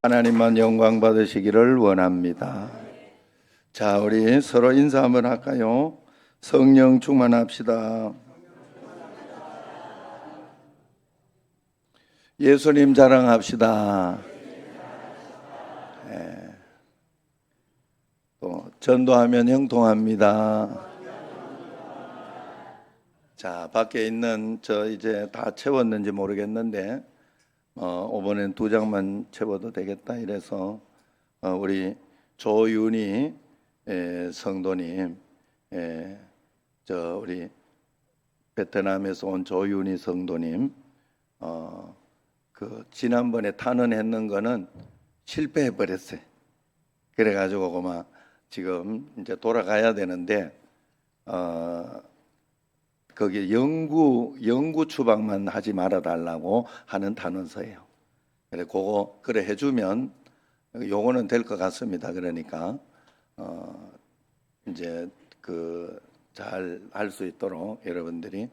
하나님만 영광 받으시기를 원합니다. 자, 우리 서로 인사 한번 할까요? 성령 충만합시다. 예수님 자랑합시다. 네. 또 전도하면 형통합니다. 자, 밖에 있는 저 이제 다 채웠는지 모르겠는데 이번엔 2장만 채워도 되겠다 이래서 우리 조윤희 성도님, 저 우리 베트남에서 온 조윤희 성도님, 그 지난번에 탄원했는 거는 실패해 버렸어요. 그래가지고 그만 지금 이제 돌아가야 되는데 거기 영구 추방만 하지 말아 달라고 하는 단원서예요. 그래 그거 그래 해주면 요거는 될 것 같습니다. 그러니까 이제 그 잘 할 수 있도록 여러분들이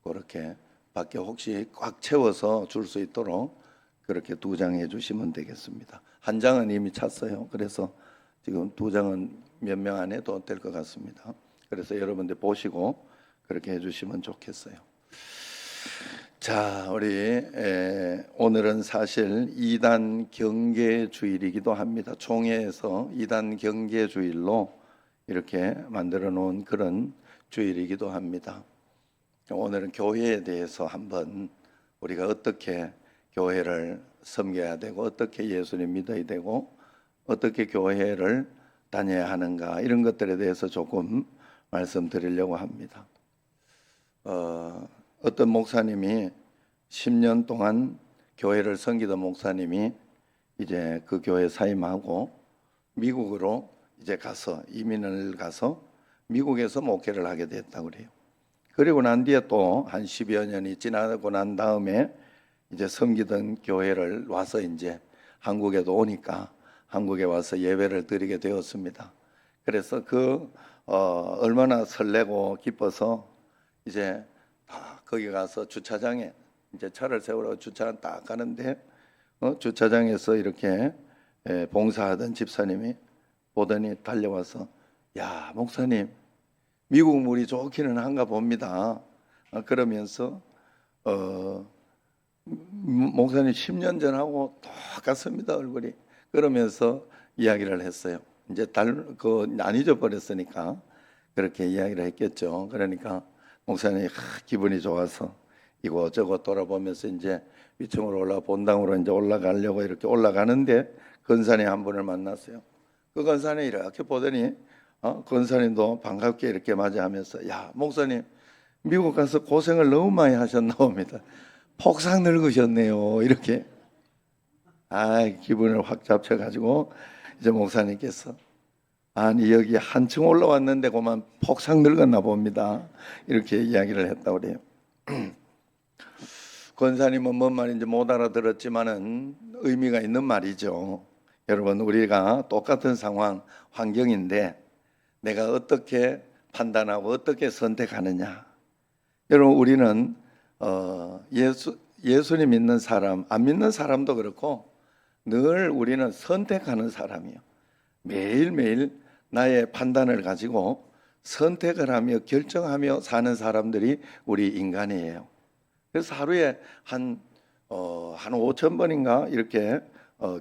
그렇게 밖에 혹시 꽉 채워서 줄 수 있도록 그렇게 2장 해주시면 되겠습니다. 1장은 이미 찼어요. 그래서 지금 2장은 몇 명 안 해도 될 것 같습니다. 그래서 여러분들 보시고 그렇게 해주시면 좋겠어요. 자, 우리 오늘은 사실 2단 경계주일이기도 합니다. 총회에서 2단 경계주일로 이렇게 만들어 놓은 그런 주일이기도 합니다. 오늘은 교회에 대해서 한번 우리가 어떻게 교회를 섬겨야 되고 어떻게 예수님 믿어야 되고 어떻게 교회를 다녀야 하는가 이런 것들에 대해서 조금 말씀드리려고 합니다. 어떤 목사님이 10년 동안 교회를 섬기던 목사님이 이제 그 교회 사임하고 미국으로 이제 가서 이민을 가서 미국에서 목회를 하게 됐다고 그래요. 그리고 난 뒤에 또 한 10여 년이 지나고 난 다음에 이제 섬기던 교회를 와서 이제 한국에도 오니까 한국에 와서 예배를 드리게 되었습니다. 그래서 얼마나 설레고 기뻐서 이제 거기 가서 주차장에 이제 차를 세우러 주차장 딱 가는데 주차장에서 이렇게 봉사하던 집사님이 보더니 달려와서 야 목사님 미국 물이 좋기는 한가 봅니다. 그러면서 목사님 10년 전하고 똑같습니다 얼굴이. 그러면서 이야기를 했어요. 이제 안 잊어버렸으니까 그렇게 이야기를 했겠죠. 그러니까 목사님이 기분이 좋아서 이곳저곳 돌아보면서 이제 위층으로 본당으로 이제 올라가려고 이렇게 올라가는데 권사님 한 분을 만났어요. 그 권사님이 이렇게 보더니 권사님도 반갑게 이렇게 맞이하면서 야 목사님 미국 가서 고생을 너무 많이 하셨나 봅니다. 폭삭 늙으셨네요. 이렇게 기분을 확 잡혀가지고 이제 목사님께서 아니 여기 한층 올라왔는데 그만 폭삭 늙었나 봅니다. 이렇게 이야기를 했다고 그래요. 권사님은 뭔 말인지 못 알아들었지만은 의미가 있는 말이죠. 여러분 우리가 똑같은 상황 환경인데 내가 어떻게 판단하고 어떻게 선택하느냐. 여러분 우리는 예수님 믿는 사람 안 믿는 사람도 그렇고 늘 우리는 선택하는 사람이에요. 매일매일 나의 판단을 가지고 선택을 하며 결정하며 사는 사람들이 우리 인간이에요. 그래서 하루에 한 5,000번인가 이렇게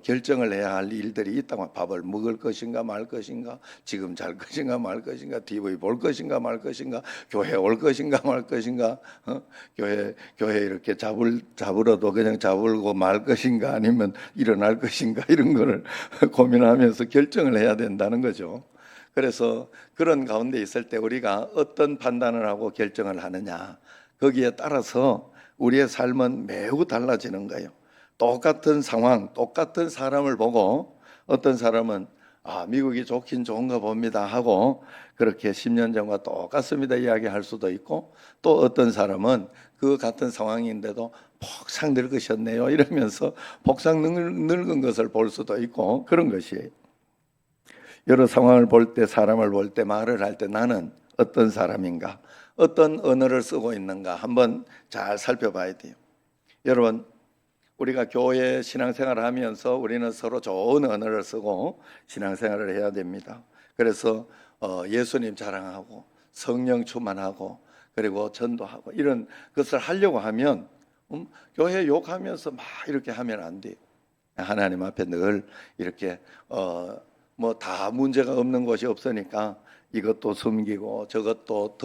결정을 해야 할 일들이 있다고. 밥을 먹을 것인가 말 것인가, 지금 잘 것인가 말 것인가, TV 볼 것인가 말 것인가, 교회 올 것인가 말 것인가, 교회 이렇게 잡으러도 그냥 잡으고 말 것인가 아니면 일어날 것인가 이런 거를 고민하면서 결정을 해야 된다는 거죠. 그래서 그런 가운데 있을 때 우리가 어떤 판단을 하고 결정을 하느냐 거기에 따라서 우리의 삶은 매우 달라지는 거예요. 똑같은 상황, 똑같은 사람을 보고 어떤 사람은 미국이 좋긴 좋은가 봅니다 하고 그렇게 10년 전과 똑같습니다 이야기할 수도 있고 또 어떤 사람은 그 같은 상황인데도 폭삭 늙으셨네요 이러면서 폭삭 늙은 것을 볼 수도 있고 그런 것이에요. 여러 상황을 볼 때 사람을 볼 때 말을 할 때 나는 어떤 사람인가 어떤 언어를 쓰고 있는가 한번 잘 살펴봐야 돼요. 여러분 우리가 교회 신앙생활을 하면서 우리는 서로 좋은 언어를 쓰고 신앙생활을 해야 됩니다. 그래서 예수님 자랑하고 성령 충만하고 그리고 전도하고 이런 것을 하려고 하면 교회 욕하면서 막 이렇게 하면 안 돼요. 하나님 앞에 늘 이렇게 뭐 다 문제가 없는 곳이 없으니까 이것도 숨기고 저것도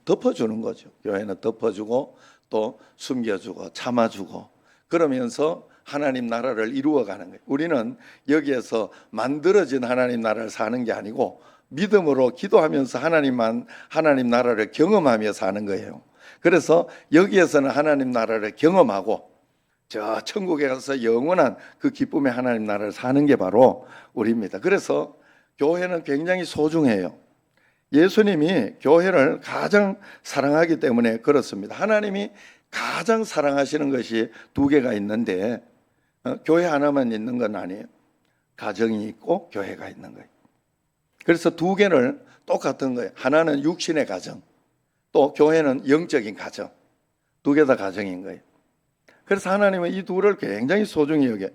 덮어주는 거죠. 교회는 덮어주고 또 숨겨주고 참아주고 그러면서 하나님 나라를 이루어가는 거예요. 우리는 여기에서 만들어진 하나님 나라를 사는 게 아니고 믿음으로 기도하면서 하나님 나라를 경험하며 사는 거예요. 그래서 여기에서는 하나님 나라를 경험하고 저 천국에 가서 영원한 그 기쁨의 하나님 나라를 사는 게 바로 우리입니다. 그래서 교회는 굉장히 소중해요. 예수님이 교회를 가장 사랑하기 때문에 그렇습니다. 하나님이 가장 사랑하시는 것이 두 개가 있는데 교회 하나만 있는 건 아니에요. 가정이 있고 교회가 있는 거예요. 그래서 두 개를 똑같은 거예요. 하나는 육신의 가정, 또 교회는 영적인 가정. 두 개 다 가정인 거예요. 그래서 하나님은 이 둘을 굉장히 소중히 여겨요.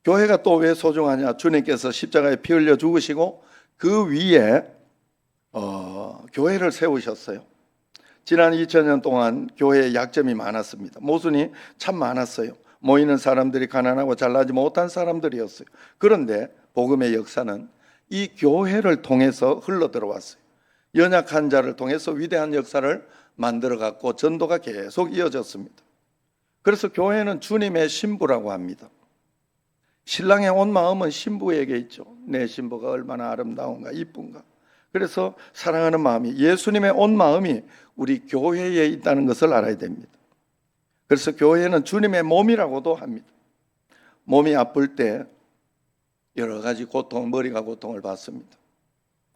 교회가 또 왜 소중하냐? 주님께서 십자가에 피 흘려 죽으시고 그 위에 교회를 세우셨어요. 지난 2000년 동안 교회에 약점이 많았습니다. 모순이 참 많았어요. 모이는 사람들이 가난하고 잘나지 못한 사람들이었어요. 그런데 복음의 역사는 이 교회를 통해서 흘러 들어왔어요. 연약한 자를 통해서 위대한 역사를 만들어 갖고 전도가 계속 이어졌습니다. 그래서 교회는 주님의 신부라고 합니다. 신랑의 온 마음은 신부에게 있죠. 내 신부가 얼마나 아름다운가 이쁜가. 그래서 사랑하는 마음이 예수님의 온 마음이 우리 교회에 있다는 것을 알아야 됩니다. 그래서 교회는 주님의 몸이라고도 합니다. 몸이 아플 때 여러 가지 고통, 머리가 고통을 받습니다.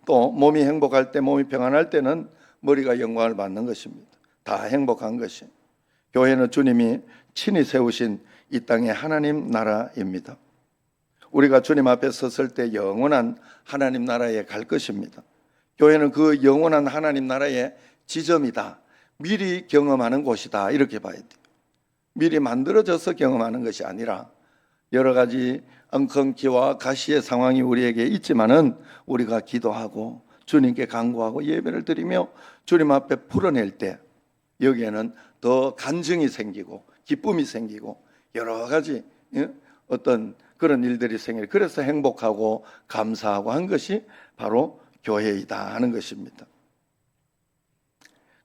또 몸이 행복할 때, 몸이 평안할 때는 머리가 영광을 받는 것입니다. 다 행복한 것이. 교회는 주님이 친히 세우신 이 땅의 하나님 나라입니다. 우리가 주님 앞에 섰을 때 영원한 하나님 나라에 갈 것입니다. 교회는 그 영원한 하나님 나라의 지점이다. 미리 경험하는 곳이다. 이렇게 봐야 돼요. 미리 만들어져서 경험하는 것이 아니라 여러 가지 엉겅퀴와 가시의 상황이 우리에게 있지만은 우리가 기도하고 주님께 간구하고 예배를 드리며 주님 앞에 풀어낼 때 여기에는 더 간증이 생기고 기쁨이 생기고 여러 가지 어떤 그런 일들이 생겨요. 그래서 행복하고 감사하고 한 것이 바로 교회이다 하는 것입니다.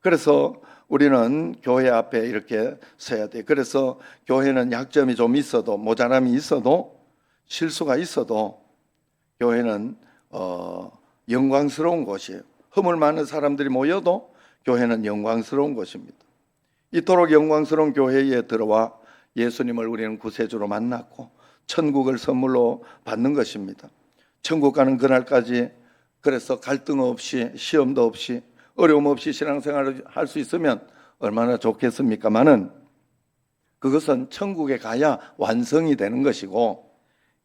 그래서 우리는 교회 앞에 이렇게 서야 돼요. 그래서 교회는 약점이 좀 있어도 모자람이 있어도 실수가 있어도 교회는 영광스러운 곳이에요. 허물 많은 사람들이 모여도 교회는 영광스러운 곳입니다. 이토록 영광스러운 교회에 들어와 예수님을 우리는 구세주로 만났고 천국을 선물로 받는 것입니다. 천국 가는 그날까지 그래서 갈등 없이 시험도 없이 어려움 없이 신앙생활을 할 수 있으면 얼마나 좋겠습니까마는 그것은 천국에 가야 완성이 되는 것이고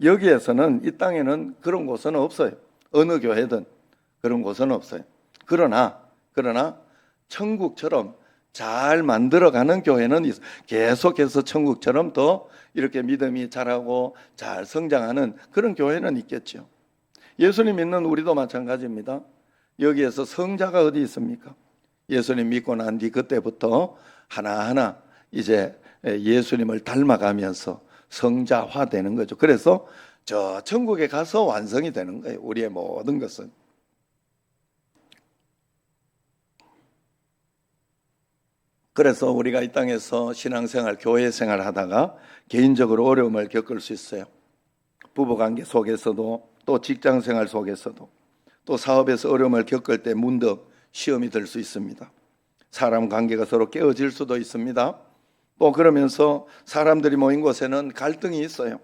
여기에서는 이 땅에는 그런 곳은 없어요. 어느 교회든 그런 곳은 없어요. 그러나 천국처럼 잘 만들어가는 교회는 있어요. 계속해서 천국처럼 더 이렇게 믿음이 자라고 잘 성장하는 그런 교회는 있겠죠. 예수님 믿는 우리도 마찬가지입니다. 여기에서 성자가 어디 있습니까? 예수님 믿고 난 뒤 그때부터 하나하나 이제 예수님을 닮아가면서 성자화되는 거죠. 그래서 저 천국에 가서 완성이 되는 거예요. 우리의 모든 것은. 그래서 우리가 이 땅에서 신앙생활, 교회생활 하다가 개인적으로 어려움을 겪을 수 있어요. 부부관계 속에서도 또 직장생활 속에서도 또 사업에서 어려움을 겪을 때 문득 시험이 들 수 있습니다. 사람 관계가 서로 깨어질 수도 있습니다. 또 그러면서 사람들이 모인 곳에는 갈등이 있어요.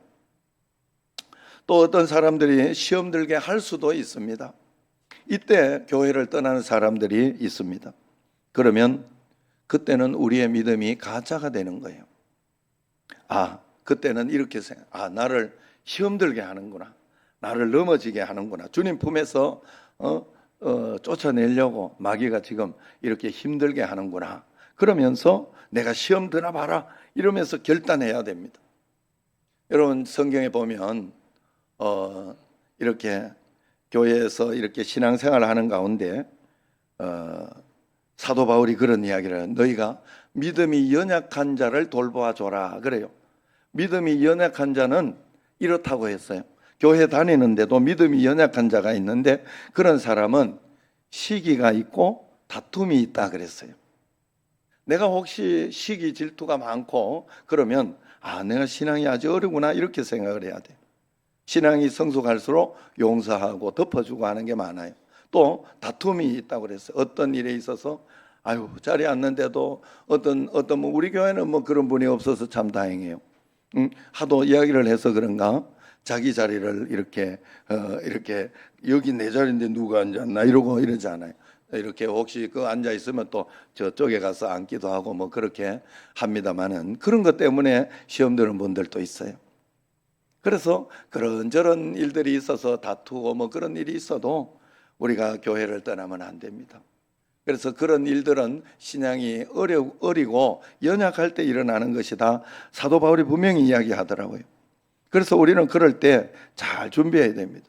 또 어떤 사람들이 시험 들게 할 수도 있습니다. 이때 교회를 떠나는 사람들이 있습니다. 그러면 그때는 우리의 믿음이 가짜가 되는 거예요. 그때는 이렇게 생각, 나를 시험 들게 하는구나. 나를 넘어지게 하는구나. 주님 품에서 쫓아내려고 마귀가 지금 이렇게 힘들게 하는구나. 그러면서 내가 시험 드나 봐라 이러면서 결단해야 됩니다. 여러분 성경에 보면 이렇게 교회에서 이렇게 신앙생활을 하는 가운데 사도 바울이 그런 이야기를 해요. 너희가 믿음이 연약한 자를 돌보아 줘라 그래요. 믿음이 연약한 자는 이렇다고 했어요. 교회 다니는데도 믿음이 연약한 자가 있는데 그런 사람은 시기가 있고 다툼이 있다 그랬어요. 내가 혹시 시기 질투가 많고 그러면 내가 신앙이 아주 어려구나 이렇게 생각을 해야 돼요. 신앙이 성숙할수록 용서하고 덮어주고 하는 게 많아요. 또 다툼이 있다고 그랬어요. 어떤 일에 있어서 자리에 앉는데도 어떤 우리 교회는 뭐 그런 분이 없어서 참 다행이에요. 하도 이야기를 해서 그런가 자기 자리를 이렇게 여기 내 자리인데 누가 앉았나 이러고 이러지 않아요. 이렇게 혹시 그 앉아 있으면 또 저쪽에 가서 앉기도 하고 뭐 그렇게 합니다만은 그런 것 때문에 시험 드는 분들도 있어요. 그래서 그런저런 일들이 있어서 다투고 뭐 그런 일이 있어도 우리가 교회를 떠나면 안 됩니다. 그래서 그런 일들은 신앙이 어리고 연약할 때 일어나는 것이다. 사도 바울이 분명히 이야기하더라고요. 그래서 우리는 그럴 때 잘 준비해야 됩니다.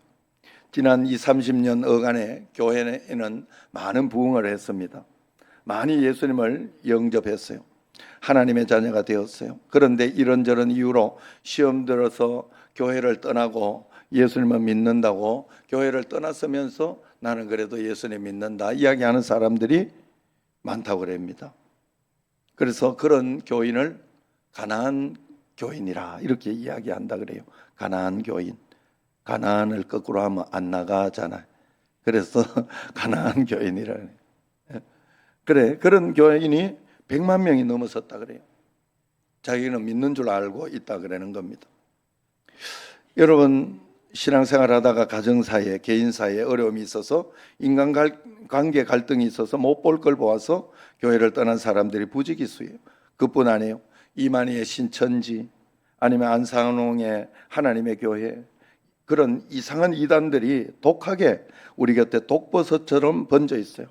지난 30년 어간에 교회에는 많은 부흥을 했습니다. 많이 예수님을 영접했어요. 하나님의 자녀가 되었어요. 그런데 이런저런 이유로 시험 들어서 교회를 떠나고 예수님을 믿는다고 교회를 떠났으면서 나는 그래도 예수님 믿는다 이야기하는 사람들이 많다고 그럽니다. 그래서 그런 교인을 가나안 교인이라 이렇게 이야기한다 그래요. 가나안 교인. 가나안을 거꾸로 하면 안 나가잖아요. 그래서 가나안 교인이라 그래. 그런 교인이 100만 명이 넘어섰다 그래요. 자기는 믿는 줄 알고 있다 그러는 겁니다. 여러분 신앙생활 하다가 가정 사이에 개인 사이에 어려움이 있어서 인간관계 갈등이 있어서 못 볼 걸 보아서 교회를 떠난 사람들이 부지기수예요. 그뿐 아니에요. 이만희의 신천지 아니면 안상홍의 하나님의 교회 그런 이상한 이단들이 독하게 우리 곁에 독버섯처럼 번져 있어요.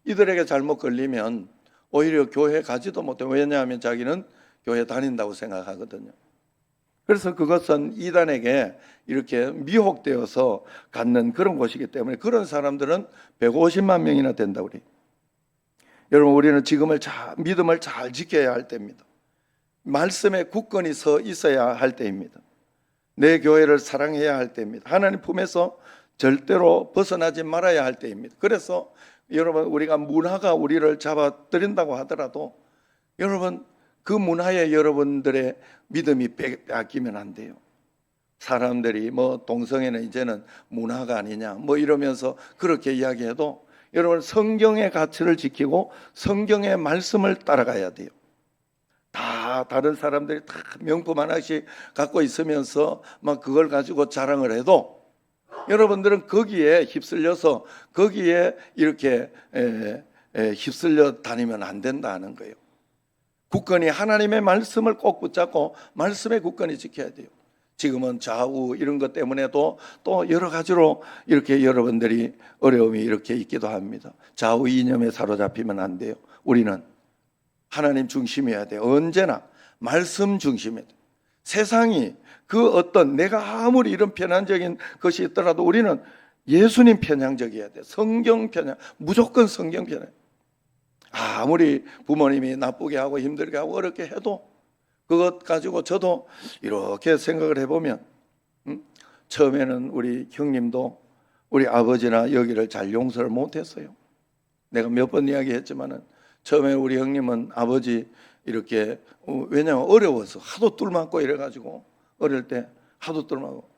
이들에게 잘못 걸리면 오히려 교회 가지도 못해요. 왜냐하면 자기는 교회 다닌다고 생각하거든요. 그래서 그것은 이단에게 이렇게 미혹되어서 갖는 그런 곳이기 때문에 그런 사람들은 150만 명이나 된다고 그래요. 여러분 우리는 지금을 믿음을 잘 지켜야 할 때입니다. 말씀에 굳건히 서 있어야 할 때입니다. 내 교회를 사랑해야 할 때입니다. 하나님 품에서 절대로 벗어나지 말아야 할 때입니다. 그래서 여러분 우리가 문화가 우리를 잡아들인다고 하더라도 여러분 그 문화에 여러분들의 믿음이 빼앗기면 안 돼요. 사람들이 뭐 동성애는 이제는 문화가 아니냐 뭐 이러면서 그렇게 이야기해도 여러분 성경의 가치를 지키고 성경의 말씀을 따라가야 돼요. 다 다른 사람들이 다 명품 하나씩 갖고 있으면서 막 그걸 가지고 자랑을 해도 여러분들은 거기에 휩쓸려서 거기에 이렇게 휩쓸려 다니면 안 된다는 거예요. 굳건히 하나님의 말씀을 꼭 붙잡고 말씀에 굳건히 지켜야 돼요. 지금은 좌우 이런 것 때문에도 또 여러 가지로 이렇게 여러분들이 어려움이 이렇게 있기도 합니다. 좌우 이념에 사로잡히면 안 돼요. 우리는 하나님 중심이어야 돼요. 언제나 말씀 중심이어야 돼요. 세상이 그 어떤 내가 아무리 이런 편향적인 것이 있더라도 우리는 예수님 편향적이어야 돼요. 성경 편향, 무조건 성경 편향. 아무리 부모님이 나쁘게 하고 힘들게 하고 어렵게 해도 그것 가지고 저도 이렇게 생각을 해보면 처음에는 우리 형님도 우리 아버지나 여기를 잘 용서를 못했어요. 내가 몇 번 이야기했지만은 처음에 우리 형님은 아버지 이렇게 왜냐하면 어려워서 하도 뚫 맞고 이래가지고 어릴 때 하도 뚫 맞고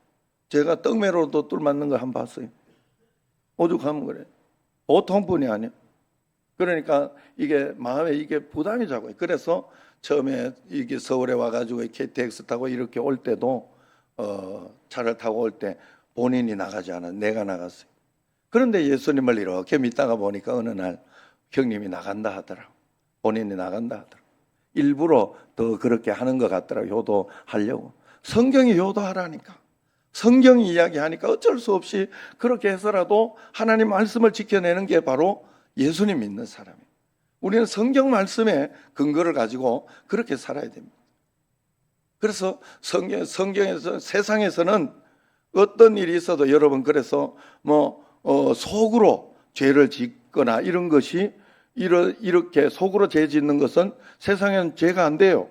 제가 떡매로도 뚫 맞는 거 한 번 봤어요. 오죽하면 그래. 보통 분이 아니야. 그러니까 이게 마음에 이게 부담이 자고요. 그래서 처음에 이게 서울에 와가지고 KTX 타고 이렇게 올 때도 차를 타고 올 때 본인이 나가지 않아 내가 나갔어요. 그런데 예수님을 이렇게 믿다가 보니까 어느 날 형님이 나간다 하더라고. 본인이 나간다 하더라고. 일부러 더 그렇게 하는 것 같더라고. 효도하려고. 성경이 효도하라니까. 성경이 이야기하니까 어쩔 수 없이 그렇게 해서라도 하나님 말씀을 지켜내는 게 바로 예수님 믿는 사람이에요. 우리는 성경 말씀에 근거를 가지고 그렇게 살아야 됩니다. 그래서 성경에서 세상에서는 어떤 일이 있어도 여러분 그래서 속으로 죄를 짓거나 이런 것이 이렇게 속으로 죄 짓는 것은 세상에는 죄가 안 돼요.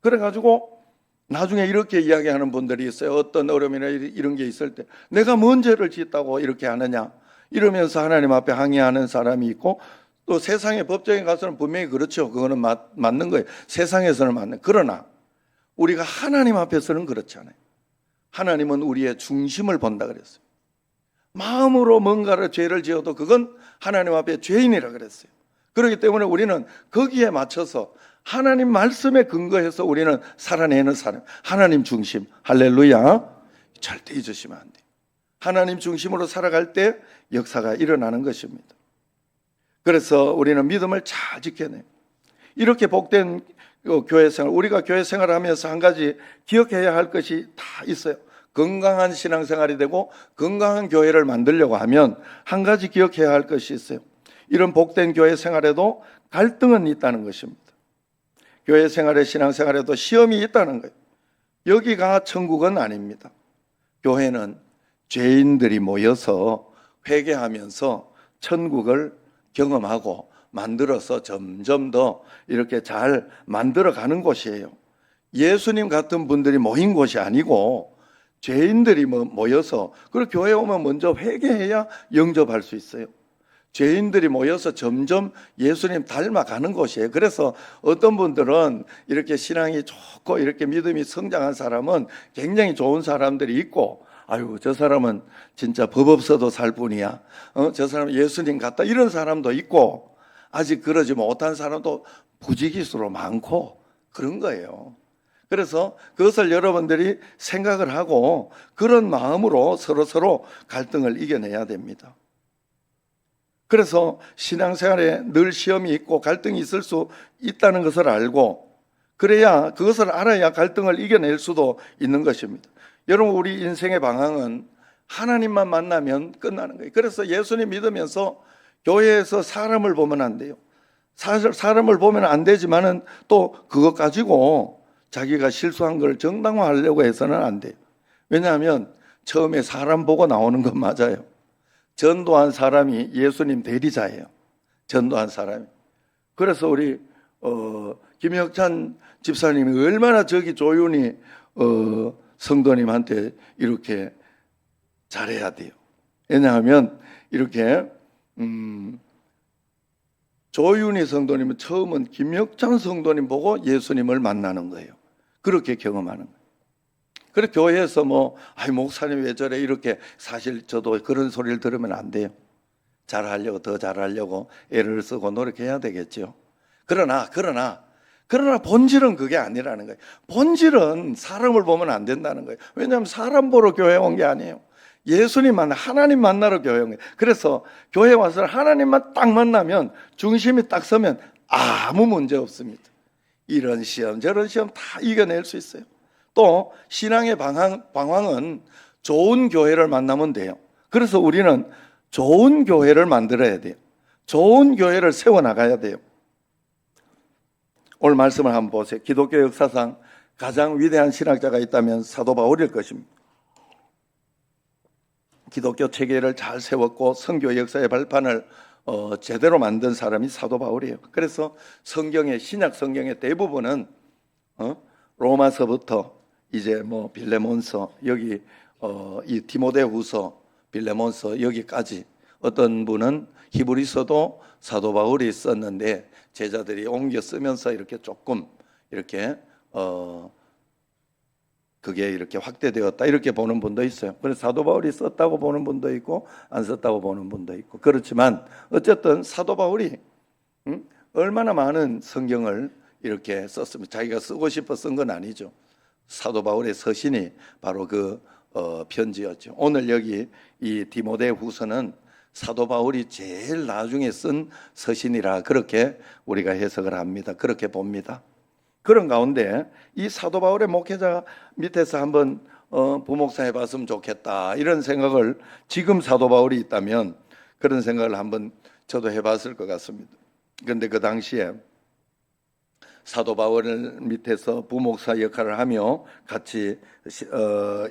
그래가지고 나중에 이렇게 이야기하는 분들이 있어요. 어떤 어려움이나 이런 게 있을 때 내가 뭔 죄를 짓다고 이렇게 하느냐 이러면서 하나님 앞에 항의하는 사람이 있고, 또 세상의 법정에 가서는 분명히 그렇죠. 그거는 맞는 거예요. 세상에서는 맞는. 그러나 우리가 하나님 앞에서는 그렇지 않아요. 하나님은 우리의 중심을 본다 그랬어요. 마음으로 뭔가를 죄를 지어도 그건 하나님 앞에 죄인이라 그랬어요. 그렇기 때문에 우리는 거기에 맞춰서 하나님 말씀에 근거해서 우리는 살아내는 사람, 하나님 중심, 할렐루야. 절대 잊으시면 안 돼요. 하나님 중심으로 살아갈 때 역사가 일어나는 것입니다. 그래서 우리는 믿음을 잘 지켜내요. 이렇게 복된 교회 생활, 우리가 교회 생활을 하면서 한 가지 기억해야 할 것이 다 있어요. 건강한 신앙생활이 되고 건강한 교회를 만들려고 하면 한 가지 기억해야 할 것이 있어요. 이런 복된 교회 생활에도 갈등은 있다는 것입니다. 교회 생활에 신앙생활에도 시험이 있다는 거예요. 여기가 천국은 아닙니다. 교회는 죄인들이 모여서 회개하면서 천국을 경험하고 만들어서 점점 더 이렇게 잘 만들어가는 곳이에요. 예수님 같은 분들이 모인 곳이 아니고 죄인들이 모여서, 그리고 교회에 오면 먼저 회개해야 영접할 수 있어요. 죄인들이 모여서 점점 예수님 닮아가는 곳이에요. 그래서 어떤 분들은 이렇게 신앙이 좋고 이렇게 믿음이 성장한 사람은 굉장히 좋은 사람들이 있고, 아유 저 사람은 진짜 법 없어도 살 뿐이야, 저 사람은 예수님 같다, 이런 사람도 있고, 아직 그러지 못한 사람도 부지기수로 많고 그런 거예요. 그래서 그것을 여러분들이 생각을 하고 그런 마음으로 서로 갈등을 이겨내야 됩니다. 그래서 신앙생활에 늘 시험이 있고 갈등이 있을 수 있다는 것을 알고, 그래야 그것을 알아야 갈등을 이겨낼 수도 있는 것입니다. 여러분, 우리 인생의 방향은 하나님만 만나면 끝나는 거예요. 그래서 예수님 믿으면서 교회에서 사람을 보면 안 돼요. 사람을 보면 안 되지만은 또 그것 가지고 자기가 실수한 걸 정당화하려고 해서는 안 돼요. 왜냐하면 처음에 사람 보고 나오는 건 맞아요. 전도한 사람이 예수님 대리자예요. 전도한 사람이. 그래서 우리 김혁찬 집사님이 얼마나 저기 조윤희 성도님한테 이렇게 잘해야 돼요. 왜냐하면 이렇게 조윤희 성도님은 처음은 김혁찬 성도님 보고 예수님을 만나는 거예요. 그렇게 경험하는 거예요. 그래 교회에서 목사님 왜 저래 이렇게, 사실 저도 그런 소리를 들으면 안 돼요. 잘하려고, 더 잘하려고 애를 쓰고 노력해야 되겠죠. 그러나 본질은 그게 아니라는 거예요. 본질은 사람을 보면 안 된다는 거예요. 왜냐하면 사람 보러 교회 온 게 아니에요. 예수님 만나, 하나님 만나러 교회 온 거예요. 그래서 교회 와서 하나님만 딱 만나면, 중심이 딱 서면 아무 문제 없습니다. 이런 시험 저런 시험 다 이겨낼 수 있어요. 또 신앙의 방황은 좋은 교회를 만나면 돼요. 그래서 우리는 좋은 교회를 만들어야 돼요. 좋은 교회를 세워나가야 돼요. 오늘 말씀을 한번 보세요. 기독교 역사상 가장 위대한 신학자가 있다면 사도 바울일 것입니다. 기독교 체계를 잘 세웠고 선교 역사의 발판을 제대로 만든 사람이 사도 바울이에요. 그래서 성경의, 신약 성경의 대부분은 로마서부터 이제 빌레몬서, 여기 이 디모데후서, 빌레몬서 여기까지, 어떤 분은 히브리서도 사도 바울이 썼는데 제자들이 옮겨 쓰면서 이렇게 조금 이렇게 그게 이렇게 확대되었다, 이렇게 보는 분도 있어요. 그래서 사도 바울이 썼다고 보는 분도 있고 안 썼다고 보는 분도 있고, 그렇지만 어쨌든 사도 바울이 얼마나 많은 성경을 이렇게 썼습니다. 자기가 쓰고 싶어 쓴 건 아니죠. 사도 바울의 서신이 바로 그 편지였죠. 오늘 여기 이 디모데후서는 사도 바울이 제일 나중에 쓴 서신이라 그렇게 우리가 해석을 합니다. 그렇게 봅니다. 그런 가운데 이 사도 바울의 목회자 밑에서 한번 부목사 해봤으면 좋겠다, 이런 생각을, 지금 사도 바울이 있다면 그런 생각을 한번 저도 해봤을 것 같습니다. 그런데 그 당시에 사도 바울 밑에서 부목사 역할을 하며 같이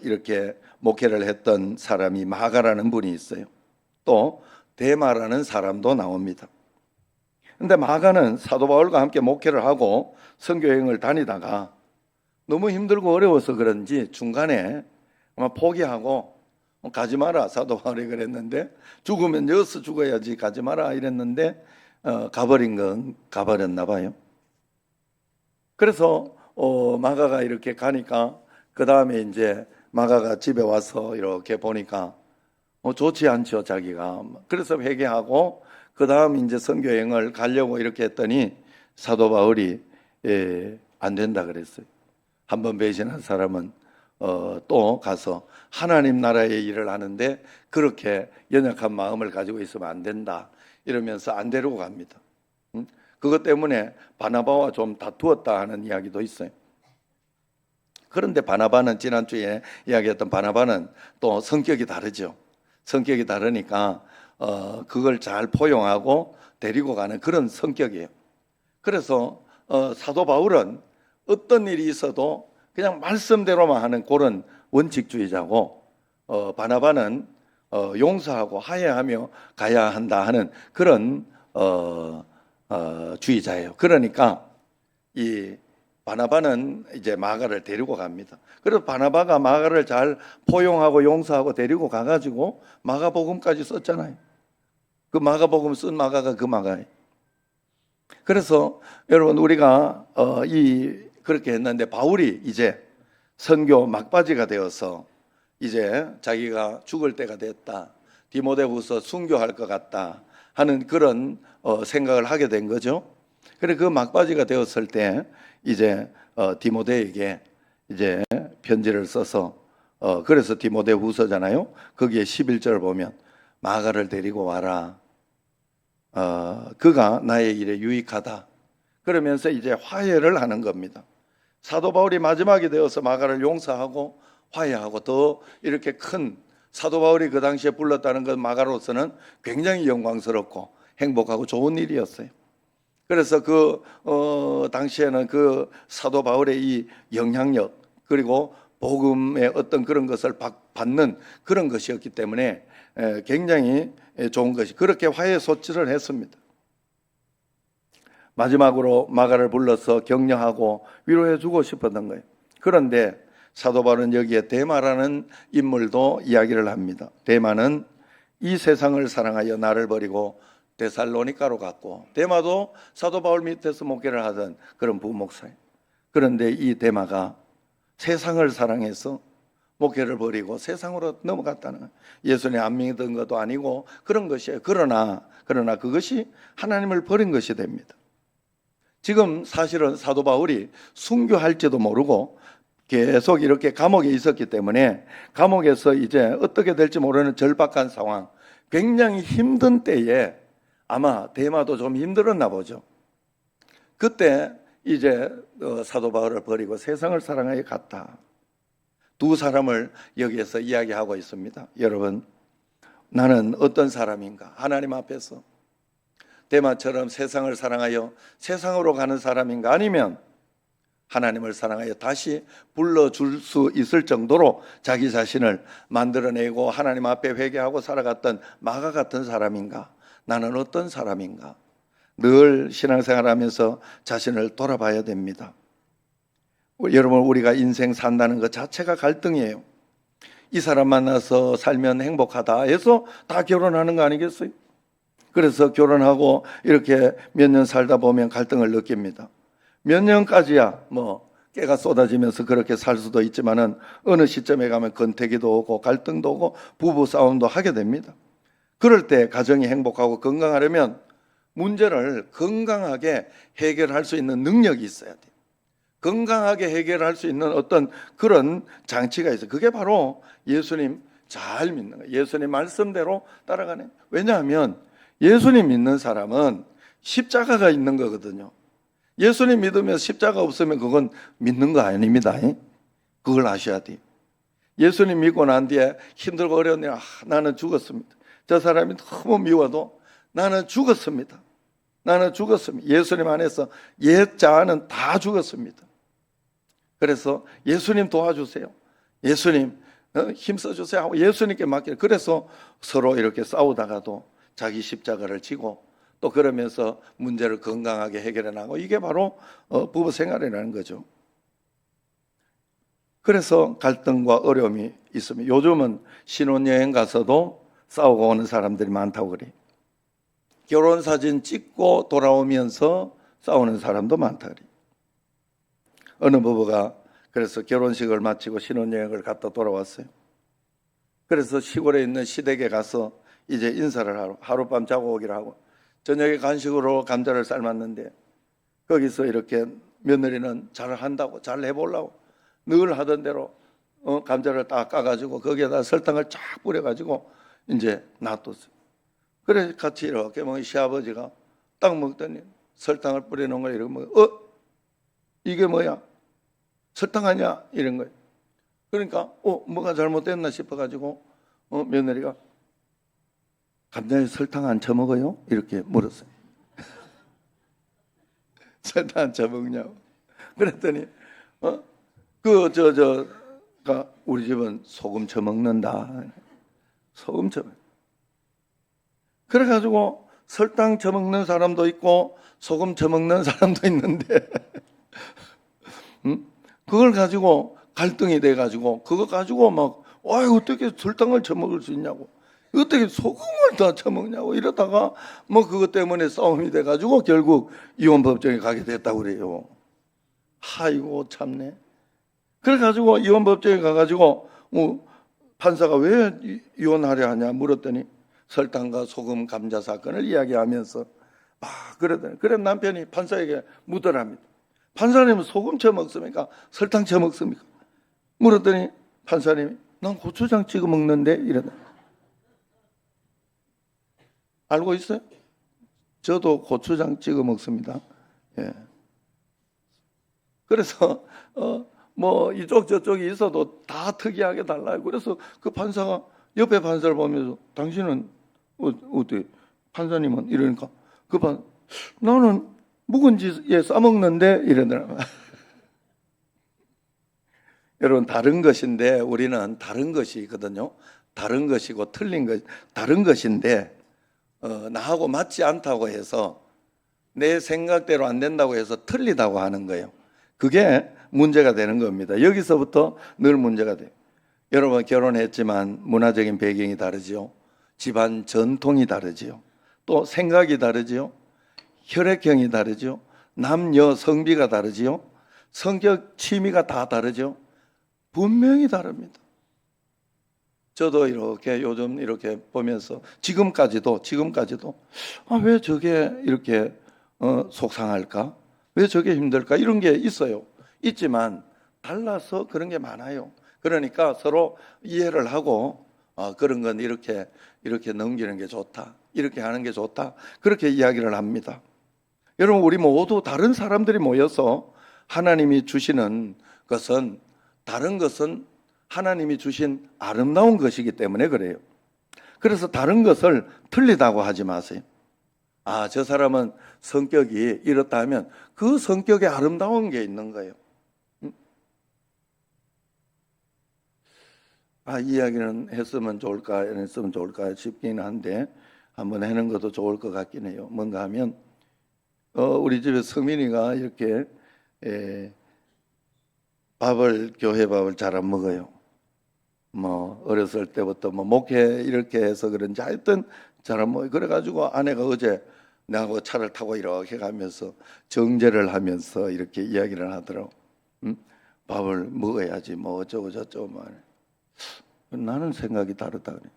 이렇게 목회를 했던 사람이 마가라는 분이 있어요. 또 데마라는 사람도 나옵니다. 근데 마가는 사도 바울과 함께 목회를 하고 선교 여행을 다니다가 너무 힘들고 어려워서 그런지 중간에 아마 포기하고 가지 마라, 사도 바울이 그랬는데, 죽으면 여기서 죽어야지 가지 마라 이랬는데 가버렸나 봐요. 그래서 마가가 이렇게 가니까 그 다음에 이제 마가가 집에 와서 이렇게 보니까 좋지 않죠, 자기가. 그래서 회개하고 그 다음 이제 선교여행을 가려고 이렇게 했더니 사도 바울이 안 된다 그랬어요. 한번 배신한 사람은 또 가서 하나님 나라의 일을 하는데 그렇게 연약한 마음을 가지고 있으면 안 된다 이러면서 안 데리고 갑니다. 그것 때문에 바나바와 좀 다투었다 하는 이야기도 있어요. 그런데 바나바는 지난주에 이야기했던 바나바는 또 성격이 다르죠. 성격이 다르니까 그걸 잘 포용하고 데리고 가는 그런 성격이에요. 그래서 사도 바울은 어떤 일이 있어도 그냥 말씀대로만 하는 그런 원칙주의자고, 바나바는 용서하고 화해하며 가야 한다 하는 그런 주의자예요. 그러니까 이 바나바는 이제 마가를 데리고 갑니다. 그래서 바나바가 마가를 잘 포용하고 용서하고 데리고 가가지고 마가복음까지 썼잖아요. 그 마가복음 쓴 마가가 그 마가예요. 그래서 여러분 우리가 그렇게 했는데 바울이 이제 선교 막바지가 되어서 이제 자기가 죽을 때가 됐다, 디모데후서 순교할 것 같다 하는 그런 생각을 하게 된 거죠. 그래 그 막바지가 되었을 때 이제 디모데에게 이제 편지를 써서 그래서 디모데후서잖아요. 거기에 11절 보면 마가를 데리고 와라. 그가 나의 일에 유익하다. 그러면서 이제 화해를 하는 겁니다. 사도 바울이 마지막이 되어서 마가를 용서하고 화해하고 더 이렇게 큰 사도 바울이 그 당시에 불렀다는 것 마가로서는 굉장히 영광스럽고 행복하고 좋은 일이었어요. 그래서 그 당시에는 그 사도 바울의 이 영향력 그리고 복음의 어떤 그런 것을 받는 그런 것이었기 때문에 굉장히 좋은 것이 그렇게 화해 소치를 했습니다. 마지막으로 마가를 불러서 격려하고 위로해 주고 싶었던 거예요. 그런데 사도 바울은 여기에 데마라는 인물도 이야기를 합니다. 데마는 이 세상을 사랑하여 나를 버리고 데살로니가로 갔고, 데마도 사도 바울 밑에서 목회를 하던 그런 부목사예요. 그런데 이 데마가 세상을 사랑해서 목회를 버리고 세상으로 넘어갔다는 거예요. 예수님 안 믿은 것도 아니고 그런 것이에요. 그러나 그것이 하나님을 버린 것이 됩니다. 지금 사실은 사도 바울이 순교할지도 모르고 계속 이렇게 감옥에 있었기 때문에 감옥에서 이제 어떻게 될지 모르는 절박한 상황, 굉장히 힘든 때에 아마 데마도 좀 힘들었나 보죠. 그때 이제 사도 바울을 버리고 세상을 사랑하여 갔다. 두 사람을 여기에서 이야기하고 있습니다. 여러분, 나는 어떤 사람인가? 하나님 앞에서 데마처럼 세상을 사랑하여 세상으로 가는 사람인가? 아니면 하나님을 사랑하여 다시 불러줄 수 있을 정도로 자기 자신을 만들어내고 하나님 앞에 회개하고 살아갔던 마가 같은 사람인가? 나는 어떤 사람인가? 늘 신앙생활하면서 자신을 돌아봐야 됩니다. 여러분, 우리가 인생 산다는 것 자체가 갈등이에요. 이 사람 만나서 살면 행복하다 해서 다 결혼하는 거 아니겠어요? 그래서 결혼하고 이렇게 몇 년 살다 보면 갈등을 느낍니다. 몇 년까지야 깨가 쏟아지면서 그렇게 살 수도 있지만은 어느 시점에 가면 건태기도 오고 갈등도 오고 부부 싸움도 하게 됩니다. 그럴 때 가정이 행복하고 건강하려면 문제를 건강하게 해결할 수 있는 능력이 있어야 돼요. 건강하게 해결할 수 있는 어떤 그런 장치가 있어요. 그게 바로 예수님 잘 믿는 거예요. 예수님 말씀대로 따라가는. 왜냐하면 예수님 믿는 사람은 십자가가 있는 거거든요. 예수님 믿으면 십자가 없으면 그건 믿는 거 아닙니다. 그걸 아셔야 돼요. 예수님 믿고 난 뒤에 힘들고 어려운 일, 나는 죽었습니다. 저 사람이 너무 미워도 나는 죽었습니다. 나는 죽었습니다. 예수님 안에서 옛 자아는 다 죽었습니다. 그래서 예수님 도와주세요. 예수님 힘써주세요 하고 예수님께 맡겨요. 그래서 서로 이렇게 싸우다가도 자기 십자가를 지고 또 그러면서 문제를 건강하게 해결해 나가고, 이게 바로 부부 생활이라는 거죠. 그래서 갈등과 어려움이 있습니다. 요즘은 신혼여행 가서도 싸우고 오는 사람들이 많다고 그래요. 결혼사진 찍고 돌아오면서 싸우는 사람도 많다 그래요. 어느 부부가 그래서 결혼식을 마치고 신혼여행을 갔다 돌아왔어요. 그래서 시골에 있는 시댁에 가서 이제 인사를 하러 하룻밤 자고 오기로 하고, 저녁에 간식으로 감자를 삶았는데 거기서 이렇게 며느리는 잘 한다고, 잘 해보려고 늘 하던 대로 감자를 딱 까가지고 거기에다 설탕을 쫙 뿌려가지고 이제 놔뒀어요. 그래서 같이 이렇게 시아버지가 딱 먹더니 설탕을 뿌려놓은 걸 이렇게 먹어. 이게 뭐야? 설탕 아니야? 이런 거예요. 그러니까 뭐가 잘못됐나 싶어가지고 며느리가 감자에 설탕 안 쳐먹어요? 이렇게 물었어요. 설탕 안 쳐먹냐고. 그랬더니 우리 집은 소금 쳐먹는다. 소금 쳐먹. 그래가지고 설탕 쳐먹는 사람도 있고 소금 쳐먹는 사람도 있는데 그걸 가지고 갈등이 돼가지고 그거 가지고 막 어떻게 설탕을 쳐먹을 수 있냐고, 어떻게 소금을 다 쳐먹냐고 이러다가 뭐 그것 때문에 싸움이 돼가지고 결국 이혼법정에 가게 됐다고 그래요. 아이고 참네. 그래가지고 이혼법정에 가가지고 판사가 왜 이혼하려 하냐 물었더니 설탕과 소금 감자 사건을 이야기하면서 그러더니, 그래 남편이 판사에게 묻더랍니다. 판사님은 소금 쳐먹습니까? 설탕 쳐먹습니까? 물었더니 판사님이 난 고추장 찍어 먹는데 이러다. 알고 있어요? 저도 고추장 찍어 먹습니다. 예. 그래서 뭐 이쪽 저쪽이 있어도 다 특이하게 달라요. 그래서 그 판사가 옆에 판사를 보면서 당신은 어때? 판사님은 이러니까 나는 묵은지에 싸먹는데 이러더라고요. 여러분, 다른 것인데 우리는 다른 것이거든요. 다른 것이고 틀린 것, 다른 것인데 나하고 맞지 않다고 해서 내 생각대로 안 된다고 해서 틀리다고 하는 거예요. 그게 문제가 되는 겁니다. 여기서부터 늘 문제가 돼요. 여러분 결혼했지만 문화적인 배경이 다르지요. 집안 전통이 다르지요. 또 생각이 다르지요. 혈액형이 다르죠. 남녀 성비가 다르지요. 성격 취미가 다 다르죠. 분명히 다릅니다. 저도 이렇게 요즘 이렇게 보면서 지금까지도 왜 저게 이렇게 속상할까? 왜 저게 힘들까? 이런 게 있어요. 있지만 달라서 그런 게 많아요. 그러니까 서로 이해를 하고 그런 건 이렇게 넘기는 게 좋다. 이렇게 하는 게 좋다. 그렇게 이야기를 합니다. 여러분, 우리 모두 다른 사람들이 모여서 하나님이 주시는 것은, 다른 것은 하나님이 주신 아름다운 것이기 때문에 그래요. 그래서 다른 것을 틀리다고 하지 마세요. 저 사람은 성격이 이렇다 하면 그 성격에 아름다운 게 있는 거예요. 이 이야기는 했으면 좋을까, 안 했으면 좋을까 싶기는 한데 한번 하는 것도 좋을 것 같긴 해요. 뭔가 하면 우리 집에 성민이가 이렇게 교회 밥을 잘 안 먹어요. 뭐 어렸을 때부터 뭐 목회 이렇게 해서 그런지 하여튼 잘 안 먹어요. 그래가지고 아내가 어제 나하고 차를 타고 이렇게 가면서 정제를 하면서 이렇게 이야기를 하더라고. 밥을 먹어야지 뭐 어쩌고 저쩌고 말해. 나는 생각이 다르다 그래.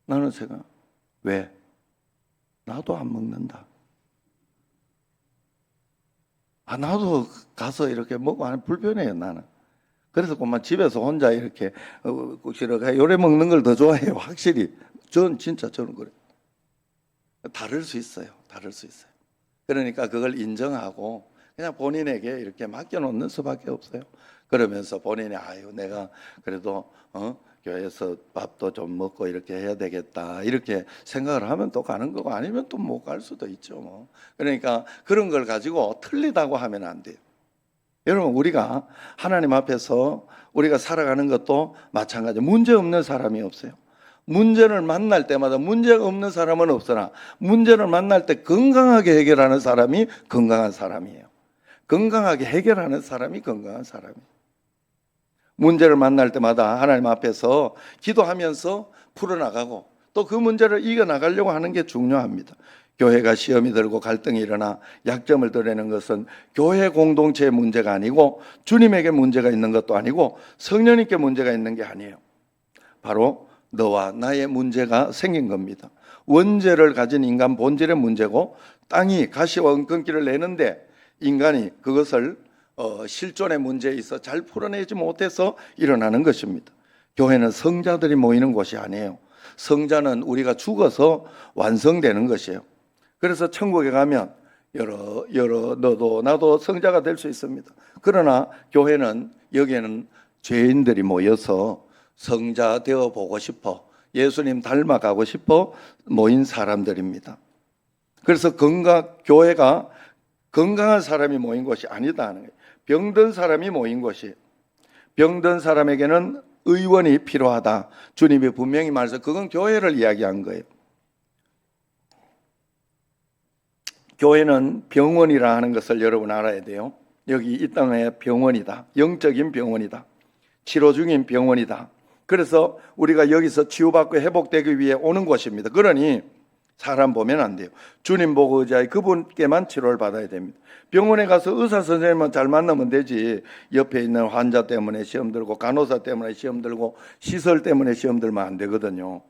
나는 생각, 왜? 나도 안 먹는다. 나도 가서 이렇게 먹고 하는 불편해요, 나는. 그래서 그만 집에서 혼자 이렇게 요래 먹는 걸 더 좋아해요, 확실히. 저는 그래요. 다를 수 있어요. 그러니까 그걸 인정하고 그냥 본인에게 이렇게 맡겨놓는 수밖에 없어요. 그러면서 본인이 아유 내가 그래도 교회에서 밥도 좀 먹고 이렇게 해야 되겠다 이렇게 생각을 하면 또 가는 거고 아니면 또 못 갈 수도 있죠. 뭐. 그러니까 그런 걸 가지고 틀리다고 하면 안 돼요. 여러분 우리가 하나님 앞에서 우리가 살아가는 것도 마찬가지. 문제 없는 사람이 없어요. 문제를 만날 때마다 문제가 없는 사람은 없으나 문제를 만날 때 건강하게 해결하는 사람이 건강한 사람이에요. 건강하게 해결하는 사람이 건강한 사람이에요. 문제를 만날 때마다 하나님 앞에서 기도하면서 풀어나가고 또 그 문제를 이겨나가려고 하는 게 중요합니다. 교회가 시험이 들고 갈등이 일어나 약점을 드러내는 것은 교회 공동체의 문제가 아니고 주님에게 문제가 있는 것도 아니고 성령님께 문제가 있는 게 아니에요. 바로 너와 나의 문제가 생긴 겁니다. 원죄를 가진 인간 본질의 문제고 땅이 가시와 은근기를 내는데 인간이 그것을 실존의 문제에 있어 잘 풀어내지 못해서 일어나는 것입니다. 교회는 성자들이 모이는 곳이 아니에요. 성자는 우리가 죽어서 완성되는 것이에요. 그래서 천국에 가면 너도 나도 성자가 될 수 있습니다. 그러나 교회는 여기에는 죄인들이 모여서 성자 되어 보고 싶어 예수님 닮아가고 싶어 모인 사람들입니다. 그래서 교회가 건강한 사람이 모인 것이 아니다 하는 거예요. 병든 사람이 모인 것이 병든 사람에게는 의원이 필요하다. 주님이 분명히 말해서 그건 교회를 이야기한 거예요. 교회는 병원이라 하는 것을 여러분 알아야 돼요. 여기 이 땅의 병원이다. 영적인 병원이다. 치료 중인 병원이다. 그래서 우리가 여기서 치유받고 회복되기 위해 오는 곳입니다. 그러니 사람 보면 안 돼요. 주님 보고 의지하여 그분께만 치료를 받아야 됩니다. 병원에 가서 의사 선생님만 잘 만나면 되지 옆에 있는 환자 때문에 시험 들고 간호사 때문에 시험 들고 시설 때문에 시험 들면 안 되거든요.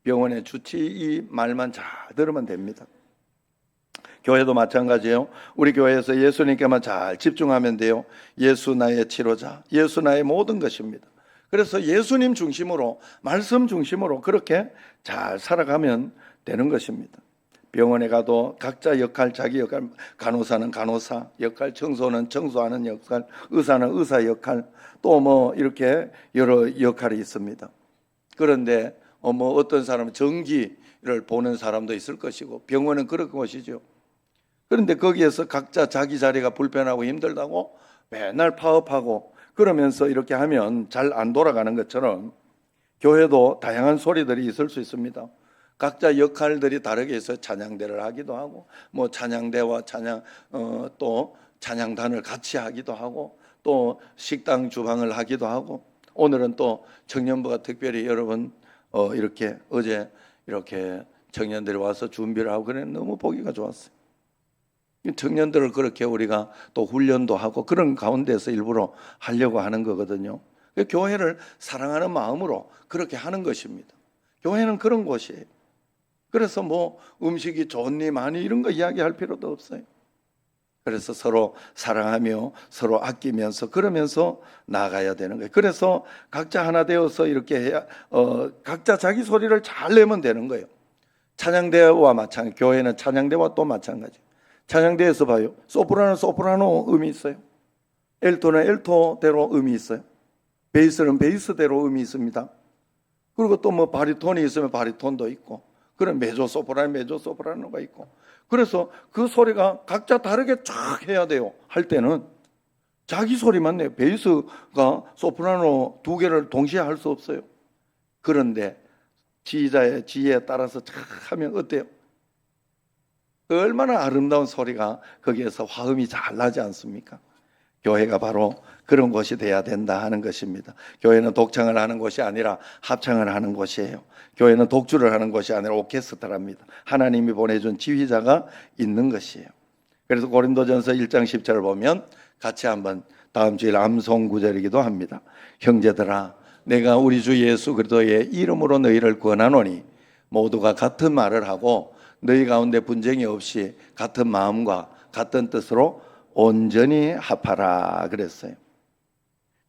병원의 주치 이 말만 잘 들으면 됩니다. 교회도 마찬가지예요. 우리 교회에서 예수님께만 잘 집중하면 돼요. 예수 나의 치료자, 예수 나의 모든 것입니다. 그래서 예수님 중심으로 말씀 중심으로 그렇게 잘 살아가면 되는 것입니다. 병원에 가도 각자 역할, 자기 역할, 간호사는 간호사 역할, 청소는 청소하는 역할, 의사는 의사 역할, 또 뭐 이렇게 여러 역할이 있습니다. 그런데 어떤 사람은 전기를 보는 사람도 있을 것이고 병원은 그런 것이죠. 그런데 거기에서 각자 자기 자리가 불편하고 힘들다고 맨날 파업하고 그러면서 이렇게 하면 잘 안 돌아가는 것처럼 교회도 다양한 소리들이 있을 수 있습니다. 각자 역할들이 다르게 해서 찬양대를 하기도 하고 뭐 찬양대와 또 찬양단을 같이 하기도 하고 또 식당 주방을 하기도 하고 오늘은 또 청년부가 특별히 여러분 이렇게 어제 이렇게 청년들이 와서 준비를 하고 그래 너무 보기가 좋았어요. 청년들을 그렇게 우리가 또 훈련도 하고 그런 가운데서 일부러 하려고 하는 거거든요. 교회를 사랑하는 마음으로 그렇게 하는 것입니다. 교회는 그런 곳이에요. 그래서 뭐 음식이 좋니 많이 이런 거 이야기할 필요도 없어요. 그래서 서로 사랑하며 서로 아끼면서 그러면서 나아가야 되는 거예요. 그래서 각자 하나 되어서 이렇게 해야 각자 자기 소리를 잘 내면 되는 거예요. 찬양대와 마찬가지. 교회는 찬양대와 또 마찬가지. 찬양대에서 봐요. 소프라노는 소프라노 음이 있어요. 엘토는 엘토대로 음이 있어요. 베이스는 베이스대로 음이 있습니다. 그리고 또 뭐 바리톤이 있으면 바리톤도 있고 그런 메조소프라노가 있고 그래서 그 소리가 각자 다르게 쫙 해야 돼요. 할 때는 자기 소리만 내요. 베이스가 소프라노 두 개를 동시에 할 수 없어요. 그런데 지휘자의 지혜에 따라서 쫙 하면 어때요? 얼마나 아름다운 소리가 거기에서 화음이 잘 나지 않습니까? 교회가 바로 그런 곳이 돼야 된다 하는 것입니다. 교회는 독창을 하는 곳이 아니라 합창을 하는 곳이에요. 교회는 독주를 하는 곳이 아니라 오케스트라입니다. 하나님이 보내준 지휘자가 있는 것이에요. 그래서 고린도전서 1장 10절을 보면 같이 한번 다음 주일 암송 구절이기도 합니다. 형제들아 내가 우리 주 예수 그리스도의 이름으로 너희를 권하노니 모두가 같은 말을 하고 너희 가운데 분쟁이 없이 같은 마음과 같은 뜻으로 온전히 합하라 그랬어요.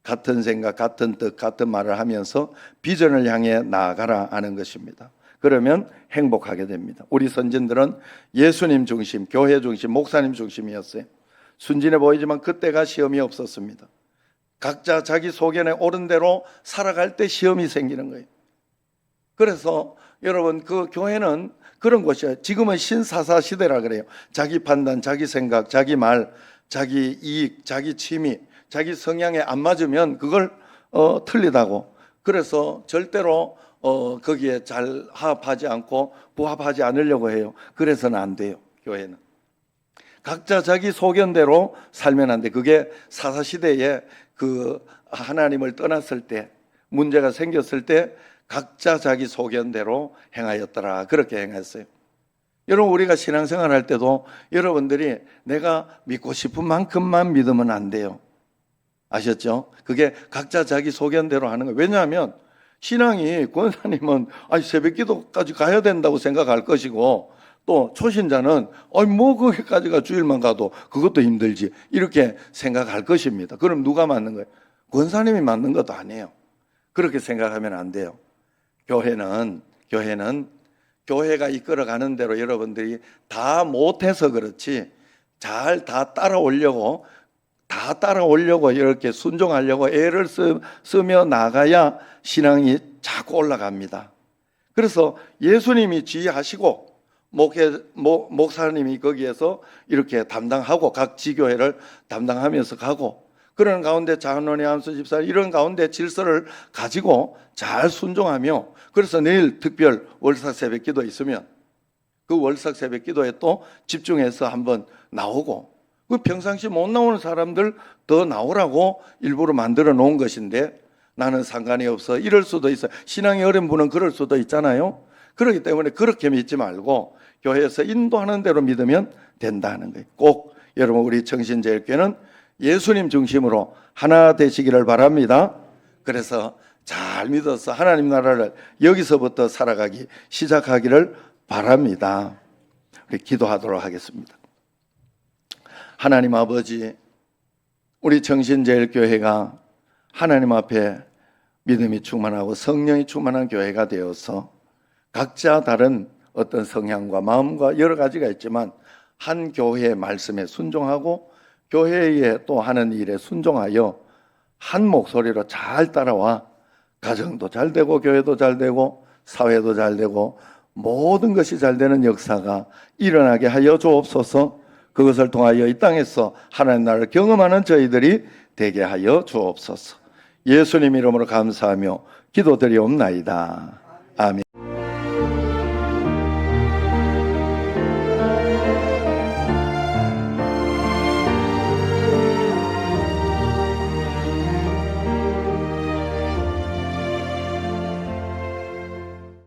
같은 생각, 같은 뜻, 같은 말을 하면서 비전을 향해 나아가라 하는 것입니다. 그러면 행복하게 됩니다. 우리 선진들은 예수님 중심, 교회 중심, 목사님 중심이었어요. 순진해 보이지만 그때가 시험이 없었습니다. 각자 자기 소견에 옳은 대로 살아갈 때 시험이 생기는 거예요. 그래서 여러분, 그 교회는 그런 곳이에요. 지금은 신사사 시대라 그래요. 자기 판단, 자기 생각, 자기 말, 자기 이익, 자기 취미, 자기 성향에 안 맞으면 그걸 틀리다고. 그래서 절대로 거기에 잘 합하지 않고 부합하지 않으려고 해요. 그래서는 안 돼요. 교회는 각자 자기 소견대로 살면 안 돼. 그게 사사시대에 그 하나님을 떠났을 때, 문제가 생겼을 때 각자 자기 소견대로 행하였더라. 그렇게 행했어요. 여러분, 우리가 신앙생활 할 때도 여러분들이 내가 믿고 싶은 만큼만 믿으면 안 돼요. 아셨죠? 그게 각자 자기 소견대로 하는 거예요. 왜냐하면 신앙이, 권사님은 새벽 기도까지 가야 된다고 생각할 것이고, 또 초신자는 뭐 거기까지가 주일만 가도 그것도 힘들지, 이렇게 생각할 것입니다. 그럼 누가 맞는 거예요? 권사님이 맞는 것도 아니에요. 그렇게 생각하면 안 돼요. 교회는 교회가 이끌어가는 대로 여러분들이 다 못해서 그렇지, 잘 다 따라오려고 이렇게 순종하려고 애를 쓰며 나가야 신앙이 자꾸 올라갑니다. 그래서 예수님이 지휘하시고 목사님이 거기에서 이렇게 담당하고 각 지교회를 담당하면서 가고, 그런 가운데 장로님, 안수 집사 이런 가운데 질서를 가지고 잘 순종하며, 그래서 내일 특별 월삭 새벽 기도 있으면 그 월삭 새벽 기도에 또 집중해서 한번 나오고, 그 평상시 못 나오는 사람들 더 나오라고 일부러 만들어 놓은 것인데, 나는 상관이 없어 이럴 수도 있어요. 신앙이 어려운 분은 그럴 수도 있잖아요. 그렇기 때문에 그렇게 믿지 말고 교회에서 인도하는 대로 믿으면 된다는 거예요. 꼭 여러분, 우리 정신제일교회는 예수님 중심으로 하나 되시기를 바랍니다. 그래서 잘 믿어서 하나님 나라를 여기서부터 살아가기 시작하기를 바랍니다. 우리 기도하도록 하겠습니다. 하나님 아버지, 우리 정신제일교회가 하나님 앞에 믿음이 충만하고 성령이 충만한 교회가 되어서 각자 다른 어떤 성향과 마음과 여러 가지가 있지만 한 교회의 말씀에 순종하고 교회에 또 하는 일에 순종하여 한 목소리로 잘 따라와 가정도 잘 되고 교회도 잘 되고 사회도 잘 되고 모든 것이 잘 되는 역사가 일어나게 하여 주옵소서. 그것을 통하여 이 땅에서 하나님 나라를 경험하는 저희들이 되게 하여 주옵소서. 예수님 이름으로 감사하며 기도드리옵나이다. 아멘.